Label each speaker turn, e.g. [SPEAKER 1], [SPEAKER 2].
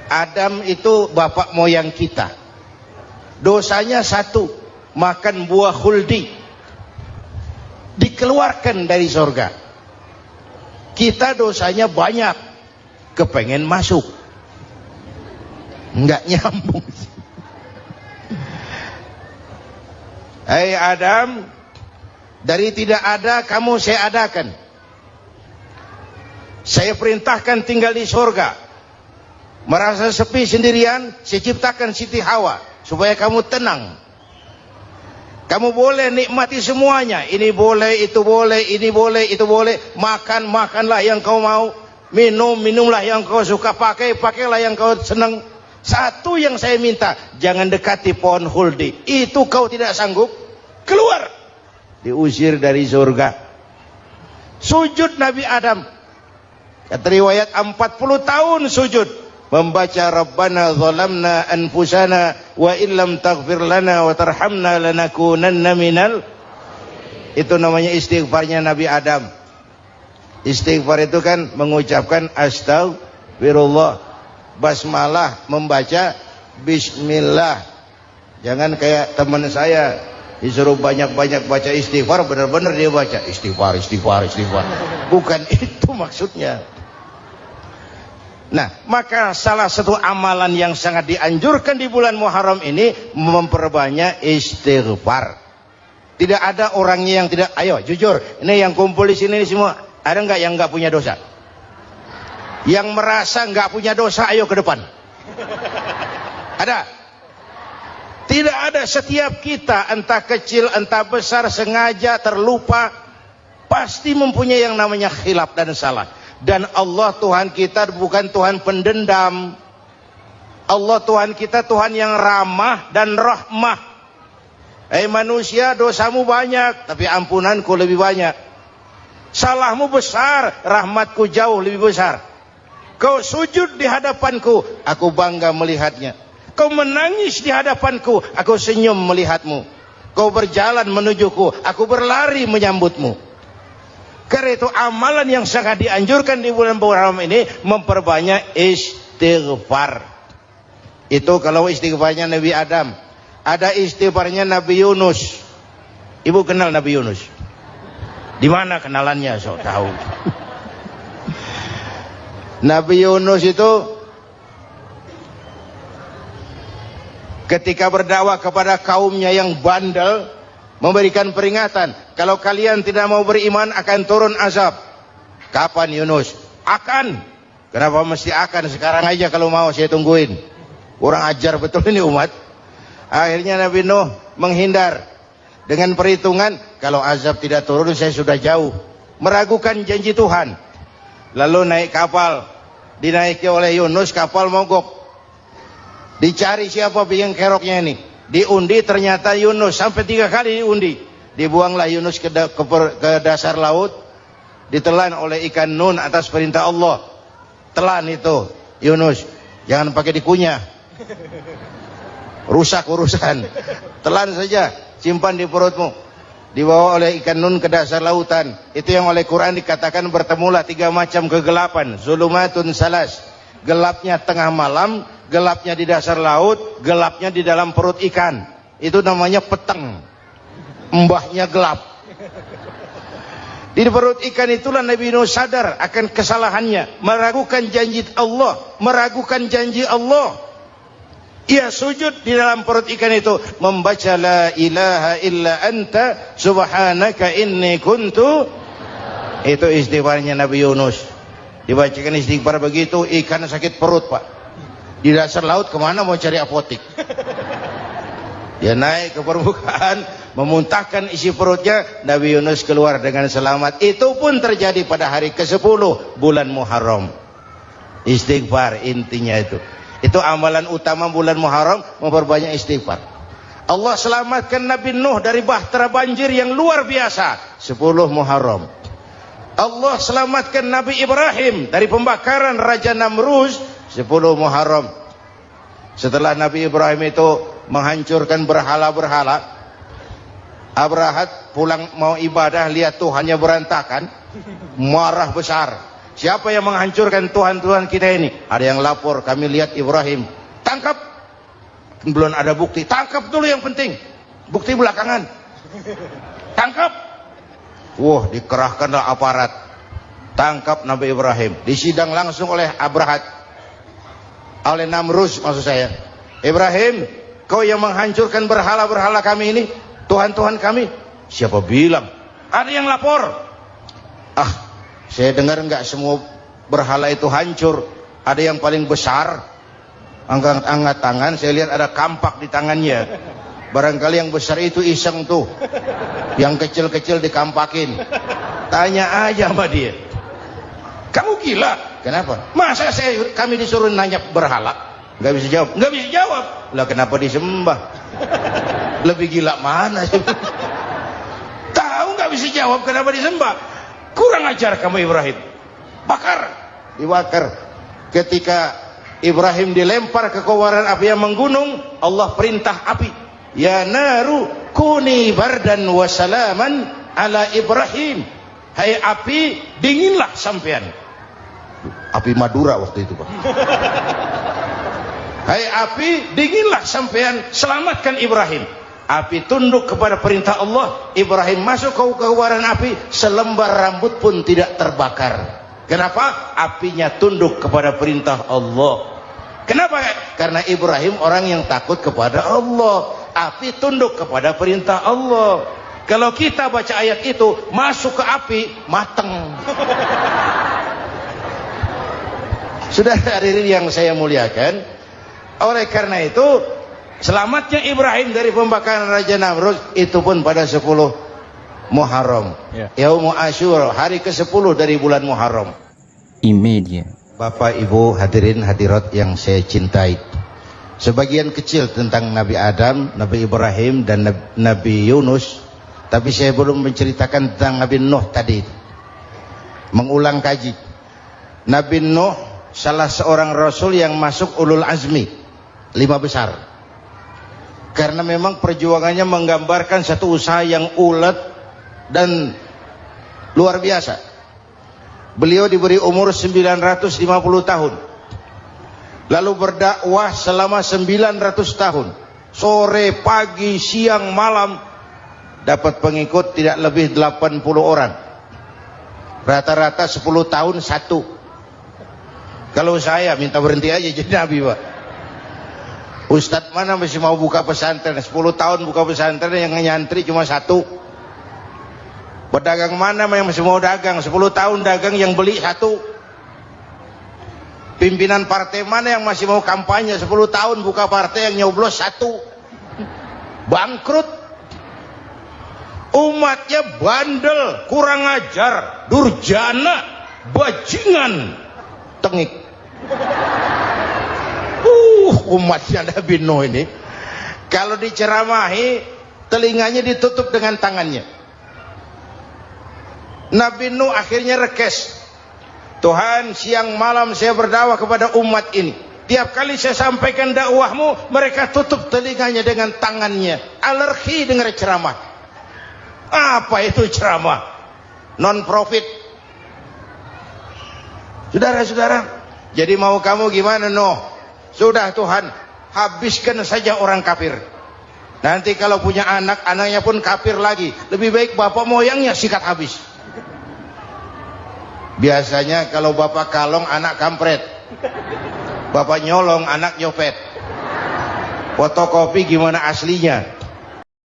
[SPEAKER 1] Adam itu bapak moyang kita. Dosanya satu, makan buah khuldi, dikeluarkan dari surga. Kita dosanya banyak, kepengen masuk, nggak nyambung. Hai Adam, dari tidak ada kamu saya adakan. Saya perintahkan tinggal di surga. Merasa sepi sendirian, saya ciptakan Siti Hawa supaya kamu tenang. Kamu boleh nikmati semuanya. Ini boleh, itu boleh, ini boleh, itu boleh. Makan, makanlah yang kau mau. Minum, minumlah yang kau suka. Pakai, pakailah yang kau senang. Satu yang saya minta, jangan dekati pohon khuldi. Itu kau tidak sanggup, keluar. Diusir dari surga. Sujud Nabi Adam. Kata riwayat 40 tahun sujud. Membaca Rabbana zalamna anfusana wa illam taghfir lana wa tarhamna lanakunanna minal. Itu namanya istighfarnya Nabi Adam. Istighfar itu kan mengucapkan astagfirullah, basmalah, membaca bismillah. Jangan kayak teman saya disuruh banyak-banyak baca istighfar, benar-benar dia baca istighfar, istighfar, istighfar. Bukan itu maksudnya. Nah, maka salah satu amalan yang sangat dianjurkan di bulan Muharram ini memperbanyak istighfar. Tidak ada orangnya yang tidak. Ayo jujur, ini yang kumpul di sini semua, ada nggak yang nggak punya dosa? Yang merasa nggak punya dosa, ayo ke depan. Ada? Tidak ada. Setiap kita, entah kecil entah besar, sengaja terlupa, pasti mempunyai yang namanya khilaf dan salah. Dan Allah Tuhan kita bukan Tuhan pendendam. Allah Tuhan kita Tuhan yang ramah dan rahmah. Manusia, dosamu banyak, tapi ampunanku lebih banyak. Salahmu besar, rahmatku jauh lebih besar. Kau sujud di hadapanku, aku bangga melihatnya. Kau menangis di hadapanku, aku senyum melihatmu. Kau berjalan menujuku, aku berlari menyambutmu. Karena itu amalan yang sangat dianjurkan di bulan Muharram ini memperbanyak istighfar. Itu kalau istighfarnya Nabi Adam. Ada istighfarnya Nabi Yunus. Ibu kenal Nabi Yunus? Di mana kenalannya? So tahu. Nabi Yunus itu ketika berdakwah kepada kaumnya yang bandel, memberikan peringatan, kalau kalian tidak mau beriman akan turun azab. Kapan Yunus? Akan. Kenapa mesti akan? Sekarang aja kalau mau, saya tungguin. Kurang ajar betul ini umat. Akhirnya Nabi Nuh menghindar dengan perhitungan, kalau azab tidak turun saya sudah jauh. Meragukan janji Tuhan. Lalu naik kapal, dinaiki oleh Yunus, kapal mogok. Dicari siapa bikin keroknya ini. Diundi, ternyata Yunus. Sampai 3 kali diundi. Dibuanglah Yunus ke dasar laut. Ditelan oleh ikan Nun atas perintah Allah. Telan itu Yunus, jangan pakai dikunyah, rusak urusan. Telan saja, simpan di perutmu. Dibawa oleh ikan Nun ke dasar lautan. Itu yang oleh Quran dikatakan bertemulah 3 macam kegelapan. Zulumatun salas. Gelapnya tengah malam, gelapnya di dasar laut, gelapnya di dalam perut ikan. Itu namanya peteng. Mbahnya gelap. Di perut ikan itulah Nabi Nuh sadar akan kesalahannya, meragukan janji Allah, meragukan janji Allah. Ia sujud di dalam perut ikan itu, membaca la ilaha illa anta subhanaka inni kuntu. Itu istighfarnya Nabi Yunus. Dibacakan istighfar begitu, ikan sakit perut pak. Di dasar laut kemana mau cari apotik? Dia naik ke permukaan, memuntahkan isi perutnya, Nabi Yunus keluar dengan selamat. Itu pun terjadi pada hari ke-10 bulan Muharram. Istighfar intinya itu. Itu amalan utama bulan Muharram, memperbanyak istighfar. Allah selamatkan Nabi Nuh dari bahtera banjir yang luar biasa, 10 Muharram. Allah selamatkan Nabi Ibrahim dari pembakaran Raja Namrus, 10 Muharram. Setelah Nabi Ibrahim itu menghancurkan berhala-berhala, Abrahat pulang mau ibadah, lihat Tuhannya berantakan, marah besar. siapa yang menghancurkan Tuhan-Tuhan kita ini? Ada yang lapor, kami lihat Ibrahim. Tangkap. Belum ada bukti. Tangkap dulu yang penting. Bukti belakangan. Tangkap. Wah, dikerahkanlah aparat. Tangkap Nabi Ibrahim. Disidang langsung oleh Abrahat. Oleh Namrus maksud saya. Ibrahim, kau yang menghancurkan berhala-berhala kami ini, Tuhan-Tuhan kami. Siapa bilang? Ada yang lapor. Saya dengar enggak semua berhala itu hancur. Ada yang paling besar. Angkat tangan, saya lihat ada kampak di tangannya. Barangkali yang besar itu iseng tuh. Yang kecil-kecil dikampakin. Tanya aja sama dia. Kamu gila? Kenapa? Masa kami disuruh nanya berhala? Nggak bisa jawab. Nggak bisa jawab. Lah kenapa disembah? Lebih gila mana sih? Tahu nggak bisa jawab kenapa disembah? Kurang ajar kamu Ibrahim. Bakar. Dibakar. Ketika Ibrahim dilempar ke kobaran api yang menggunung, Allah perintah api. Ya naru kuni bardan wa salaman ala Ibrahim. Hai api, dinginlah sampean. Api Madura waktu itu, Pak. Hai api, dinginlah sampean, selamatkan Ibrahim. Api tunduk kepada perintah Allah. Ibrahim masuk ke kobaran api, selembar rambut pun tidak terbakar. Kenapa? Apinya tunduk kepada perintah Allah. Kenapa? Karena Ibrahim orang yang takut kepada Allah. Api tunduk kepada perintah Allah. Kalau kita baca ayat itu, masuk ke api, mateng. Sudah hadirin yang saya muliakan, oleh karena itu selamatnya Ibrahim dari pembakaran Raja Namrud itu pun pada 10 Muharram, Yaumul Asyura, hari ke-10 dari bulan Muharram.
[SPEAKER 2] Imedia.
[SPEAKER 1] Bapak Ibu hadirin hadirat yang saya cintai, sebagian kecil tentang Nabi Adam, Nabi Ibrahim dan Nabi Yunus, tapi saya belum menceritakan tentang Nabi Nuh tadi. Mengulang kaji. Nabi Nuh salah seorang rasul yang masuk ulul azmi, 5 besar. Karena memang perjuangannya menggambarkan satu usaha yang ulet dan luar biasa. Beliau diberi umur 950 tahun. Lalu berdakwah selama 900 tahun. Sore, pagi, siang, malam. Dapat pengikut tidak lebih 80 orang. Rata-rata 10 tahun satu. Kalau saya minta berhenti aja jadi nabi, Pak. Ustadz mana masih mau buka pesantren? 10 tahun buka pesantren, yang nyantri cuma satu. Pedagang mana yang masih mau dagang? 10 tahun dagang, yang beli satu. Pimpinan partai mana yang masih mau kampanye? 10 tahun buka partai, yang nyoblos satu. Bangkrut. Umatnya bandel, kurang ajar, durjana, bajingan, tengik. Umatnya Nabi Nuh ini kalau diceramahi telinganya ditutup dengan tangannya. Nabi Nuh akhirnya rekes. Tuhan, siang malam saya berdakwah kepada umat ini. Tiap kali saya sampaikan dakwahmu, mereka tutup telinganya dengan tangannya. Alergi dengar ceramah. Apa itu ceramah? Non profit. Saudara-saudara, jadi mau kamu gimana, Nuh? Sudah Tuhan, habiskan saja orang kafir. Nanti kalau punya anak, anaknya pun kafir lagi. Lebih baik bapak moyangnya sikat habis. Biasanya kalau bapak kalong, anak kampret. Bapak nyolong, anak nyopet. Fotokopi gimana aslinya?